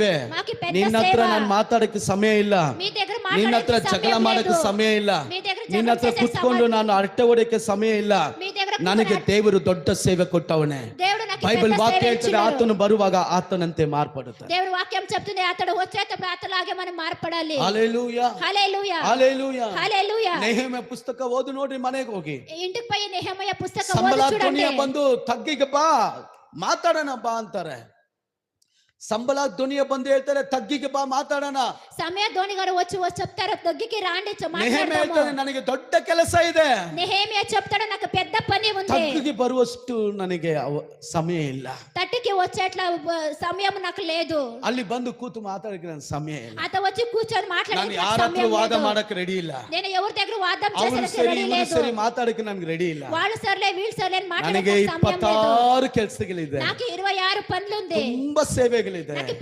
ఇవే. మాకు పెద్ద నిన్న హత్ర సేవ. ನಾನು ಮಾತಾಡಕ್ಕೆ ಸಮಯ ಇಲ್ಲ. మీ దగ్గర ನಿನ್ನ ಹತ್ರ మాట్లాడడానికి ಜಗಳ సమయం ಮಾಡಕ್ಕೆ లేదు. ಸಮಯ ಇಲ್ಲ. మీ దగ్గర ನಿನ್ನ జగడం ಹತ್ರ చేసే ಕುತ್ಕೊಂಡು సమయం- ನಾನು ಅರಟೆ ಹೊಡೆಯಕ್ಕೆ ಸಮಯ ಇಲ್ಲ. మీ దగ్గర ನನಗೆ ದೇವರು ದೊಡ್ಡ ಸೇವೆ ಕೊಟ್ಟವನೇ. దేవుడు నాకు బైబిల్ పెద్ద వాక్యం సేవ ಹೇಳ್ತದೆ ఇచ్చినాడు. ಆತನು ಬರುವಾಗ ಆತನಂತೆ ಮಾರ್ಪಡುತ್ತಾನೆ. దేవుడు వాక్యం చెప్తుంది అతడు వచ్చేటప్పుడు అతలాగే మనం మారపడాలి. హల్లెలూయా, హల్లెలూయా, హల్లెలూయా. హల్లెలూయా. ನೆಹೆಮೀಯ ಪುಸ್ತಕ ಓದು ನೋಡ್ರಿ, ಮನೆಗೆ ಹೋಗಿ. ఇంటికి పోయి నెహెమీయ పుస్తకం ಸಂಬಳ ఓది చూడండి. ಧ್ವನಿಯ ಬಂದು ತಗ್ಗಿಗೆ ಬಾ, ಮಾತಾಡೋಣ ಬಾ ಅಂತಾರೆ. ಸಂಬಳ ಧ್ವನಿಯ ಬಂದು ಹೇಳ್ತಾರೆ ತಗ್ಗಿಗೆ ಬಾ ಮಾತಾಡೋಣ. సమయ ధోని గారు వచ్చి చెప్తారు తగ్గికి రాండి ನೆಹೆಮೀಯ ಹೇಳ್ತಾನೆ ನನಗೆ ದೊಡ್ಡ ಕೆಲಸ ಇದೆ. నెహెమీయ చెప్తాడు నాకు పెద్ద పని ఉంది. ತಗ್ಗಿಗೆ ಬರುವಷ್ಟು ನನಗೆ ಸಮಯ ಇಲ್ಲ. తట్టికి వచ్చేట్ల సమయం నాకు లేదు. ಅಲ್ಲಿ ಬಂದು ಕೂತು ಮಾತಾಡಕ್ಕೆ ನನ್ನ ಸಮಯ ಇಲ್ಲ. అత వచ్చి కూర్చొని ನಾನು మాట్లాడడానికి ಯಾರ నాకు ಹತ್ರ సమయం ವಾದ లేదు. ಮಾಡಕ್ಕೆ ರೆಡಿ ಇಲ್ಲ. నేను ఎవరి దగ్గర వాదం ಅವ್ರು చేసేందుకు ಸರಿ రెడీ ಇವ್ರು లేదు. ಸರಿ ಮಾತಾಡಕ್ಕೆ ನನಗೆ ರೆಡಿ ಇಲ್ಲ. వాళ్ళు సర్లే వీళ్ళు సర్లే అని ನನಗೆ మాట్లాడడానికి సమయం లేదు. 26 ಕೆಲಸಗಳಿದೆ. నాకు 26 పనులు ఉంది. ತುಂಬಾ ಸೇವೆಗಳಿದೆ. నాకు